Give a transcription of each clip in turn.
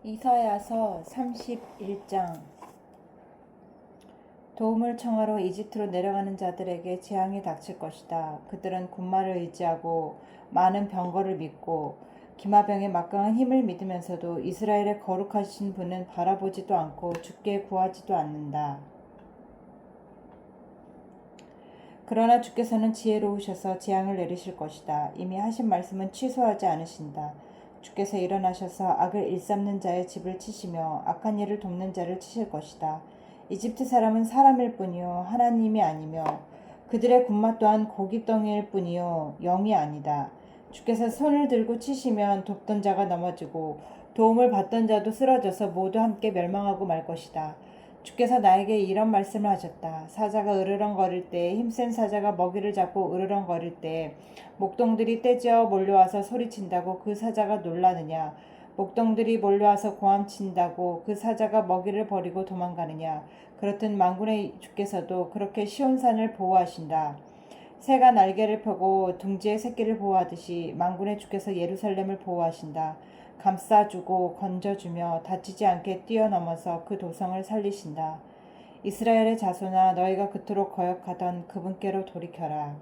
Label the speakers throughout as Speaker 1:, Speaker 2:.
Speaker 1: 이사야서 31장. 도움을 청하러 이집트로 내려가는 자들에게 재앙이 닥칠 것이다. 그들은 군마를 의지하고 많은 병거를 믿고 기마병의 막강한 힘을 믿으면서도 이스라엘의 거룩하신 분은 바라보지도 않고 주께 구하지도 않는다. 그러나 주께서는 지혜로우셔서 재앙을 내리실 것이다. 이미 하신 말씀은 취소하지 않으신다. 주께서 일어나셔서 악을 일삼는 자의 집을 치시며 악한 일을 돕는 자를 치실 것이다. 이집트 사람은 사람일 뿐이요 하나님이 아니며 그들의 군마 또한 고깃덩이일 뿐이요 영이 아니다. 주께서 손을 들고 치시면 돕던 자가 넘어지고 도움을 받던 자도 쓰러져서 모두 함께 멸망하고 말 것이다. 주께서 나에게 이런 말씀을 하셨다. 사자가 으르렁거릴 때 힘센 사자가 먹이를 잡고 으르렁거릴 때 목동들이 떼지어 몰려와서 소리친다고 그 사자가 놀라느냐. 목동들이 몰려와서 고함친다고 그 사자가 먹이를 버리고 도망가느냐. 그렇듯 만군의 주께서도 그렇게 시온산을 보호하신다. 새가 날개를 펴고 둥지의 새끼를 보호하듯이 만군의 주께서 예루살렘을 보호하신다. 감싸주고 건져주며 다치지 않게 뛰어넘어서 그 도성을 살리신다. 이스라엘의 자손아, 너희가 그토록 거역하던 그분께로 돌이켜라.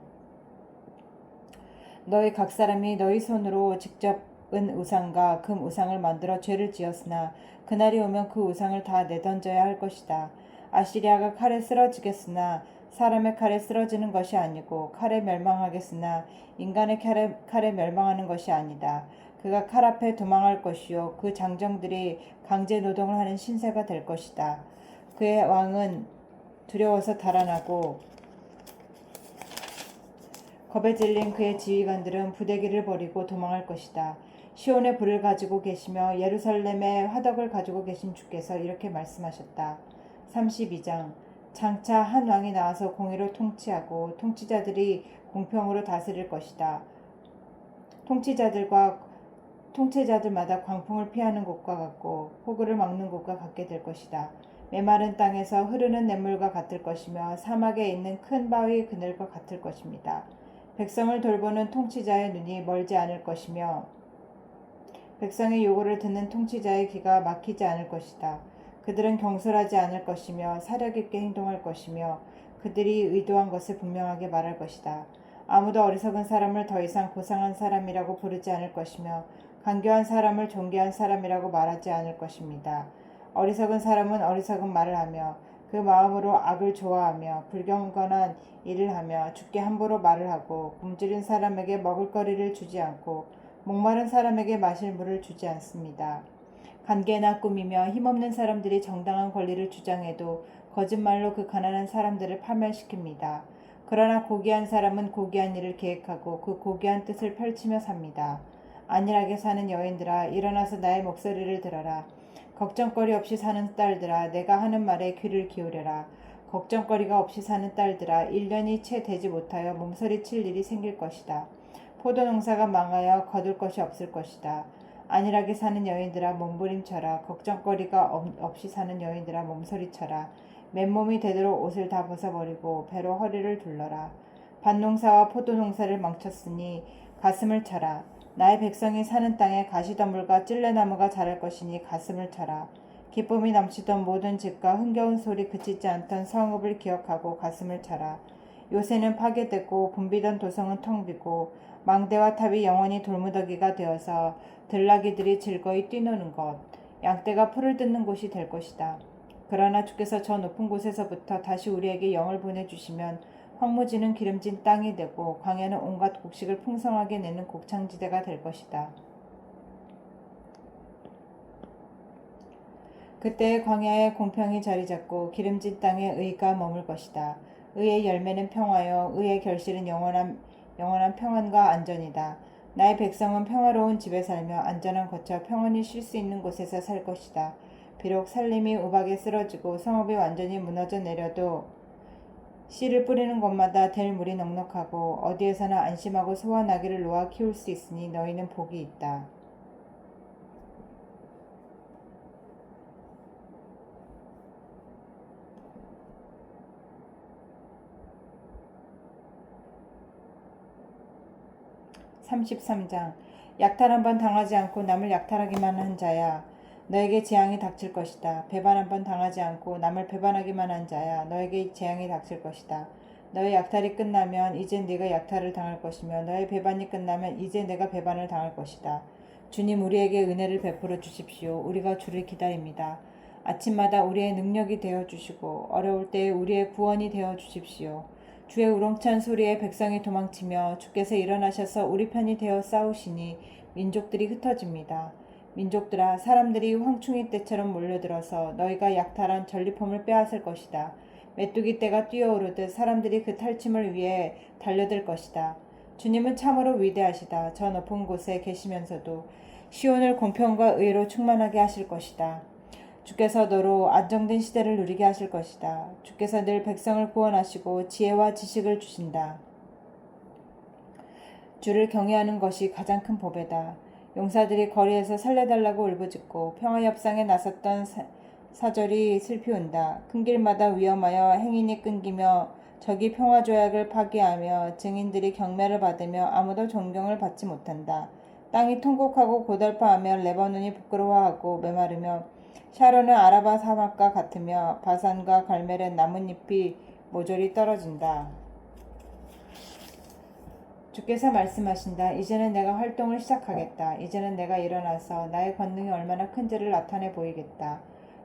Speaker 1: 너희 각 사람이 너희 손으로 직접 은 우상과 금 우상을 만들어 죄를 지었으나 그날이 오면 그 우상을 다 내던져야 할 것이다. 아시리아가 칼에 쓰러지겠으나 사람의 칼에 쓰러지는 것이 아니고 칼에 멸망하겠으나 인간의 칼에 멸망하는 것이 아니다. 그가 칼 앞에 도망할 것이요 그 장정들이 강제 노동을 하는 신세가 될 것이다. 그의 왕은 두려워서 달아나고 겁에 질린 그의 지휘관들은 부대기를 버리고 도망할 것이다. 시온의 불을 가지고 계시며 예루살렘의 화덕을 가지고 계신 주께서 이렇게 말씀하셨다. 32장. 장차 한 왕이 나와서 공의로 통치하고 통치자들이 공평으로 다스릴 것이다. 통치자들마다 광풍을 피하는 곳과 같고 폭우를 막는 곳과 같게 될 것이다. 메마른 땅에서 흐르는 냇물과 같을 것이며 사막에 있는 큰 바위 그늘과 같을 것입니다. 백성을 돌보는 통치자의 눈이 멀지 않을 것이며 백성의 요구를 듣는 통치자의 귀가 막히지 않을 것이다. 그들은 경솔하지 않을 것이며 사력 있게 행동할 것이며 그들이 의도한 것을 분명하게 말할 것이다. 아무도 어리석은 사람을 더 이상 고상한 사람이라고 부르지 않을 것이며 간교한 사람을 존귀한 사람이라고 말하지 않을 것입니다. 어리석은 사람은 어리석은 말을 하며 그 마음으로 악을 좋아하며 불경건한 일을 하며 주께 함부로 말을 하고 굶주린 사람에게 먹을거리를 주지 않고 목마른 사람에게 마실 물을 주지 않습니다. 관계나 꾸미며 힘없는 사람들이 정당한 권리를 주장해도 거짓말로 그 가난한 사람들을 파멸시킵니다. 그러나 고귀한 사람은 고귀한 일을 계획하고 그 고귀한 뜻을 펼치며 삽니다. 안일하게 사는 여인들아, 일어나서 나의 목소리를 들어라. 걱정거리 없이 사는 딸들아, 내가 하는 말에 귀를 기울여라. 걱정거리가 없이 사는 딸들아, 1년이 채 되지 못하여 몸서리칠 일이 생길 것이다. 포도농사가 망하여 거둘 것이 없을 것이다. 안일하게 사는 여인들아 몸부림쳐라. 걱정거리가 없이 사는 여인들아 몸서리쳐라. 맨몸이 되도록 옷을 다 벗어버리고 배로 허리를 둘러라. 밭농사와 포도농사를 망쳤으니 가슴을 쳐라. 나의 백성이 사는 땅에 가시덤불과 찔레나무가 자랄 것이니 가슴을 쳐라. 기쁨이 넘치던 모든 집과 흥겨운 소리 그치지 않던 성읍을 기억하고 가슴을 쳐라. 요새는 파괴되고 붐비던 도성은 텅 비고 망대와 탑이 영원히 돌무더기가 되어서 들나귀들이 즐거이 뛰노는 것, 양떼가 풀을 듣는 곳이 될 것이다. 그러나 주께서 저 높은 곳에서부터 다시 우리에게 영을 보내주시면 황무지는 기름진 땅이 되고 광야는 온갖 곡식을 풍성하게 내는 곡창지대가 될 것이다. 그때 광야에 공평이 자리 잡고 기름진 땅에 의가 머물 것이다. 의의 열매는 평화요 의의 결실은 영원한 평안과 안전이다. 나의 백성은 평화로운 집에 살며 안전한 거처 평안히 쉴 수 있는 곳에서 살 것이다. 비록 살림이 우박에 쓰러지고 성읍이 완전히 무너져 내려도 씨를 뿌리는 곳마다 될 물이 넉넉하고 어디에서나 안심하고 소와 나귀를 놓아 키울 수 있으니 너희는 복이 있다. 33장. 약탈 한번 당하지 않고 남을 약탈하기만 한 자야. 너에게 재앙이 닥칠 것이다. 배반 한 번 당하지 않고 남을 배반하기만 한 자야. 너에게 재앙이 닥칠 것이다. 너의 약탈이 끝나면 이제 네가 약탈을 당할 것이며 너의 배반이 끝나면 이제 내가 배반을 당할 것이다. 주님 우리에게 은혜를 베풀어 주십시오. 우리가 주를 기다립니다. 아침마다 우리의 능력이 되어 주시고 어려울 때에 우리의 구원이 되어 주십시오. 주의 우렁찬 소리에 백성이 도망치며 주께서 일어나셔서 우리 편이 되어 싸우시니 민족들이 흩어집니다. 민족들아 사람들이 황충이 떼처럼 몰려들어서 너희가 약탈한 전리품을 빼앗을 것이다. 메뚜기 떼가 뛰어오르듯 사람들이 그 탈취물 위에 달려들 것이다. 주님은 참으로 위대하시다. 저 높은 곳에 계시면서도 시온을 공평과 의로 충만하게 하실 것이다. 주께서 너로 안정된 시대를 누리게 하실 것이다. 주께서 늘 백성을 구원하시고 지혜와 지식을 주신다. 주를 경외하는 것이 가장 큰 보배다. 용사들이 거리에서 살려달라고 울부짖고 평화협상에 나섰던 사절이 슬피 온다. 큰 길마다 위험하여 행인이 끊기며 적이 평화조약을 파기하며 증인들이 경매를 받으며 아무도 존경을 받지 못한다. 땅이 통곡하고 고달파하며 레바논이 부끄러워하고 메마르며 샤론은 아라바 사막과 같으며 바산과 갈멜의 나뭇잎이 모조리 떨어진다. 주께서 말씀하신다. 이제는 내가 활동을 시작하겠다. 이제는 내가 일어나서 나의 권능이 얼마나 큰지를 나타내 보이겠다.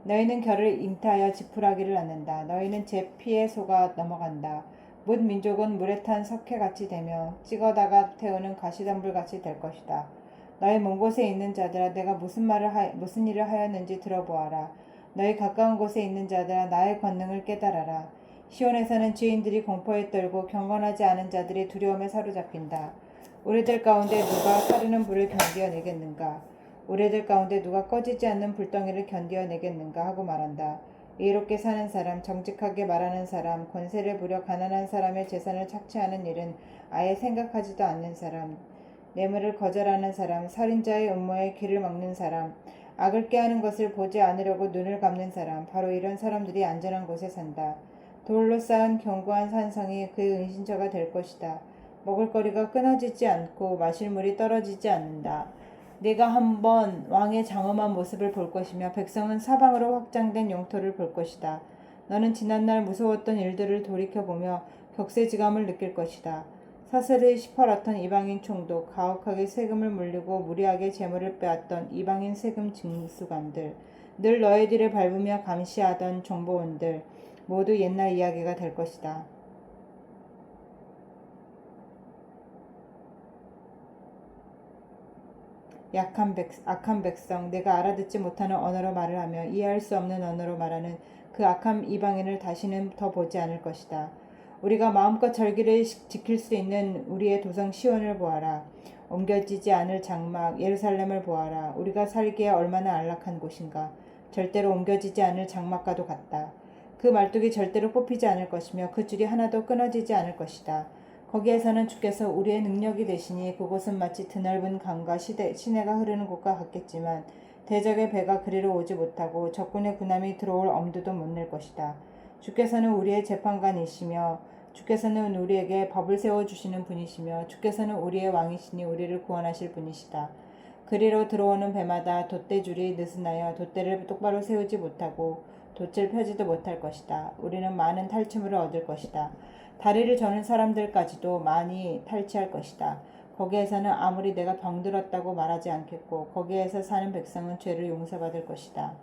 Speaker 1: 너희는 결을 잉태하여 지푸라기를 낳는다. 너희는 제 피에 속아 넘어간다. 뭇 민족은 물에 탄 석회같이 되며 찍어다가 태우는 가시덤불같이 될 것이다. 너희 먼 곳에 있는 자들아 내가 무슨 일을 하였는지 들어보아라. 너희 가까운 곳에 있는 자들아 나의 권능을 깨달아라. 시온에서는 죄인들이 공포에 떨고 경건하지 않은 자들이 두려움에 사로잡힌다. 우리들 가운데 누가 타르는 불을 견디어내겠는가? 우리들 가운데 누가 꺼지지 않는 불덩이를 견디어내겠는가 하고 말한다. 의롭게 사는 사람, 정직하게 말하는 사람, 권세를 부려 가난한 사람의 재산을 착취하는 일은 아예 생각하지도 않는 사람, 뇌물을 거절하는 사람, 살인자의 음모에 귀를 막는 사람, 악을 꾀하는 것을 보지 않으려고 눈을 감는 사람, 바로 이런 사람들이 안전한 곳에 산다. 돌로 쌓은 견고한 산성이 그의 은신처가 될 것이다. 먹을거리가 끊어지지 않고 마실 물이 떨어지지 않는다. 네가 한번 왕의 장엄한 모습을 볼 것이며 백성은 사방으로 확장된 영토를 볼 것이다. 너는 지난날 무서웠던 일들을 돌이켜보며 격세지감을 느낄 것이다. 사슬을 시퍼렇던 이방인 총독, 가혹하게 세금을 물리고 무리하게 재물을 빼앗던 이방인 세금 징수관들, 늘 너희들을 밟으며 감시하던 정보원들, 모두 옛날 이야기가 될 것이다. 악한 백성, 내가 알아듣지 못하는 언어로 말을 하며 이해할 수 없는 언어로 말하는 그 악한 이방인을 다시는 더 보지 않을 것이다. 우리가 마음껏 절기를 지킬 수 있는 우리의 도성 시온을 보아라. 옮겨지지 않을 장막 예루살렘을 보아라. 우리가 살기에 얼마나 안락한 곳인가. 절대로 옮겨지지 않을 장막과도 같다. 그 말뚝이 절대로 뽑히지 않을 것이며 그 줄이 하나도 끊어지지 않을 것이다. 거기에서는 주께서 우리의 능력이 되시니 그곳은 마치 드넓은 강과 시내가 흐르는 곳과 같겠지만 대적의 배가 그리로 오지 못하고 적군의 군함이 들어올 엄두도 못 낼 것이다. 주께서는 우리의 재판관이시며 주께서는 우리에게 법을 세워주시는 분이시며 주께서는 우리의 왕이시니 우리를 구원하실 분이시다. 그리로 들어오는 배마다 돛대줄이 느슨하여 돛대를 똑바로 세우지 못하고 돛을 펴지도 못할 것이다. 우리는 많은 탈취물을 얻을 것이다. 다리를 저는 사람들까지도 많이 탈취할 것이다. 거기에서는 아무리 내가 병들었다고 말하지 않겠고 거기에서 사는 백성은 죄를 용서받을 것이다.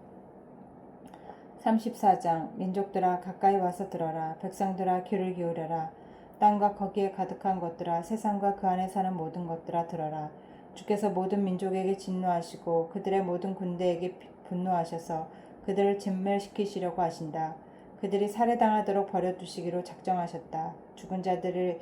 Speaker 1: 34장 민족들아 가까이 와서 들어라. 백성들아 귀를 기울여라. 땅과 거기에 가득한 것들아 세상과 그 안에 사는 모든 것들아 들어라. 주께서 모든 민족에게 진노하시고 그들의 모든 군대에게 분노하셔서 그들을 진멸시키시려고 하신다. 그들이 살해당하도록 버려두시기로 작정하셨다. 죽은 자들을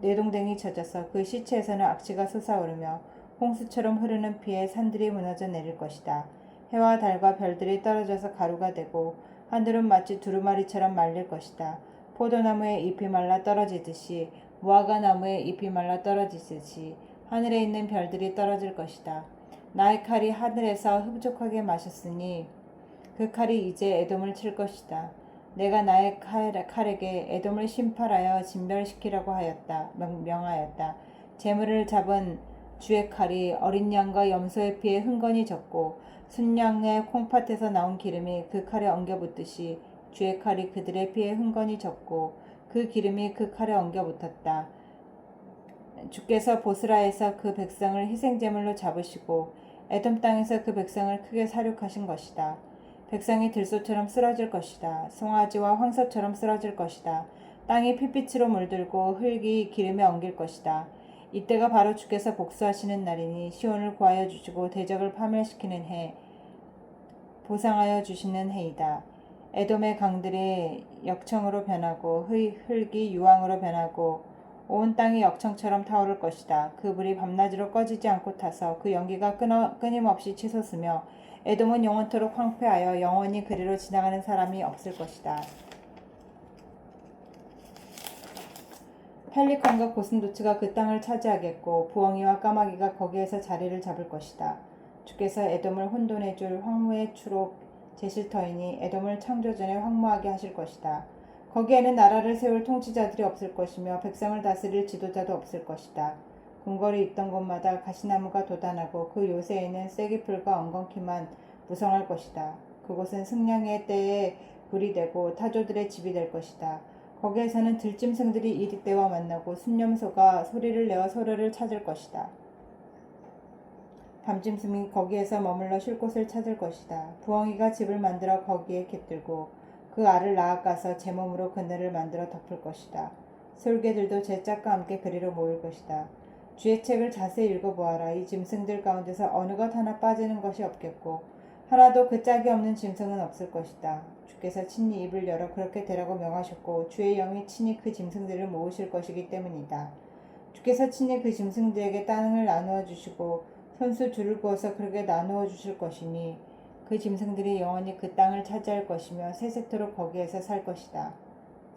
Speaker 1: 내동댕이 쳐져서 그 시체에서는 악취가 솟아오르며 홍수처럼 흐르는 피에 산들이 무너져 내릴 것이다. 해와 달과 별들이 떨어져서 가루가 되고 하늘은 마치 두루마리처럼 말릴 것이다. 포도나무의 잎이 말라 떨어지듯이 무화과 나무의 잎이 말라 떨어지듯이 하늘에 있는 별들이 떨어질 것이다. 나의 칼이 하늘에서 흡족하게 마셨으니 그 칼이 이제 에돔을 칠 것이다. 내가 나의 칼에게 에돔을 심팔하여 진멸시키라고 하였다. 명하였다. 재물을 잡은 주의 칼이 어린 양과 염소의 피에 흥건히 졌고 순양의 콩팥에서 나온 기름이 그 칼에 엉겨 붙듯이 주의 칼이 그들의 피에 흥건히 졌고 그 기름이 그 칼에 엉겨 붙었다. 주께서 보스라에서 그 백성을 희생제물로 잡으시고 에돔 땅에서 그 백성을 크게 사륙하신 것이다. 백성이 들소처럼 쓰러질 것이다. 송아지와 황소처럼 쓰러질 것이다. 땅이 핏빛으로 물들고 흙이 기름에 엉길 것이다. 이때가 바로 주께서 복수하시는 날이니 시온을 구하여 주시고 대적을 파멸시키는 해, 보상하여 주시는 해이다. 에돔의 강들이 역청으로 변하고 흙이 유황으로 변하고 온 땅이 역청처럼 타오를 것이다. 그 불이 밤낮으로 꺼지지 않고 타서 그 연기가 끊임없이 치솟으며 에돔은 영원토록 황폐하여 영원히 그리로 지나가는 사람이 없을 것이다. 펠리컨과 고슴도치가 그 땅을 차지하겠고 부엉이와 까마귀가 거기에서 자리를 잡을 것이다. 주께서 에돔을 혼돈해 줄 황무의 추록 제실터이니 에돔을 창조전에 황무하게 하실 것이다. 거기에는 나라를 세울 통치자들이 없을 것이며 백성을 다스릴 지도자도 없을 것이다. 궁궐이 있던 곳마다 가시나무가 돋아나고 그 요새에는 쐐기풀과 엉겅퀴만 무성할 것이다. 그곳은 승냥의 때에 불이 되고 타조들의 집이 될 것이다. 거기에서는 들짐승들이 이리떼와 만나고 순념소가 소리를 내어 서로를 찾을 것이다. 밤짐승이 거기에서 머물러 쉴 곳을 찾을 것이다. 부엉이가 집을 만들어 거기에 깃들고 그 알을 낳아가서 제 몸으로 그늘을 만들어 덮을 것이다. 솔개들도 제 짝과 함께 그리로 모일 것이다. 주의 책을 자세히 읽어보아라. 이 짐승들 가운데서 어느 것 하나 빠지는 것이 없겠고 하나도 그 짝이 없는 짐승은 없을 것이다. 주께서 친히 입을 열어 그렇게 되라고 명하셨고 주의 영이 친히 그 짐승들을 모으실 것이기 때문이다. 주께서 친히 그 짐승들에게 땅을 나누어 주시고 손수 줄을 부어서 그렇게 나누어 주실 것이니 그 짐승들이 영원히 그 땅을 차지할 것이며 세세토록 거기에서 살 것이다.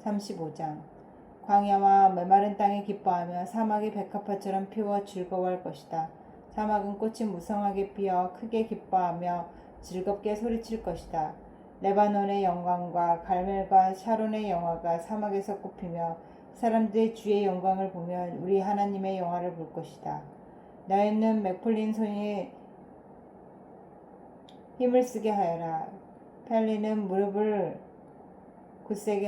Speaker 1: 35장 광야와 메마른 땅이 기뻐하며 사막이 백합화처럼 피워 즐거워할 것이다. 사막은 꽃이 무성하게 피어 크게 기뻐하며 즐겁게 소리칠 것이다. 레바논의 영광과 갈멜과 샤론의 영화가 사막에서 꽃피며 사람들이 주의 영광을 보면 우리 하나님의 영화를 볼 것이다. 너희는 맥풀린 손이 힘을 쓰게 하여라. 떨리는 무릎을 굳세게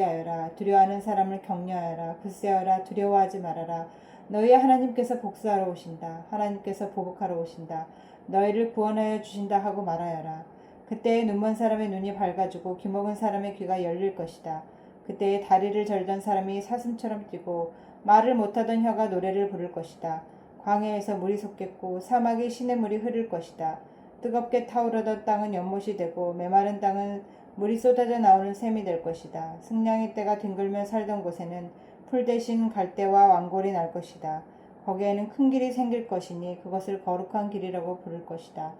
Speaker 1: 하여라. 두려워하는 사람을 격려하여라. 굳세어라. 두려워하지 말아라. 너희의 하나님께서 복수하러 오신다. 하나님께서 보복하러 오신다. 너희를 구원하여 주신다 하고 말하여라. 그때에 눈먼 사람의 눈이 밝아지고 귀먹은 사람의 귀가 열릴 것이다. 그때에 다리를 절던 사람이 사슴처럼 뛰고 말을 못하던 혀가 노래를 부를 것이다. 광야에서 물이 솟겠고 사막에 시냇물이 흐를 것이다. 뜨겁게 타오르던 땅은 연못이 되고 메마른 땅은 물이 쏟아져 나오는 샘이 될 것이다. 승냥이 떼가 뒹굴며 살던 곳에는 풀 대신 갈대와 왕골이 날 것이다. 거기에는 큰 길이 생길 것이니 그것을 거룩한 길이라고 부를 것이다.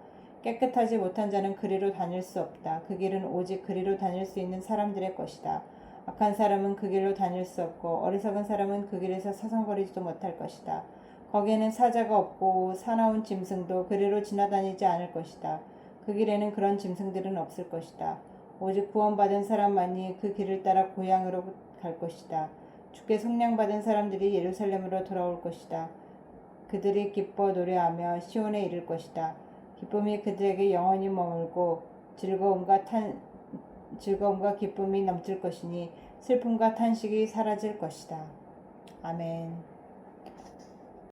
Speaker 1: 깨끗하지 못한 자는 그리로 다닐 수 없다. 그 길은 오직 그리로 다닐 수 있는 사람들의 것이다. 악한 사람은 그 길로 다닐 수 없고 어리석은 사람은 그 길에서 서성거리지도 못할 것이다. 거기에는 사자가 없고 사나운 짐승도 그리로 지나다니지 않을 것이다. 그 길에는 그런 짐승들은 없을 것이다. 오직 구원받은 사람만이 그 길을 따라 고향으로 갈 것이다. 주께 속량받은 사람들이 예루살렘으로 돌아올 것이다. 그들이 기뻐 노래하며 시온에 이를 것이다. 기쁨이 그들에게 영원히 머물고 즐거움과 기쁨이 넘칠 것이니 슬픔과 탄식이 사라질 것이다. 아멘.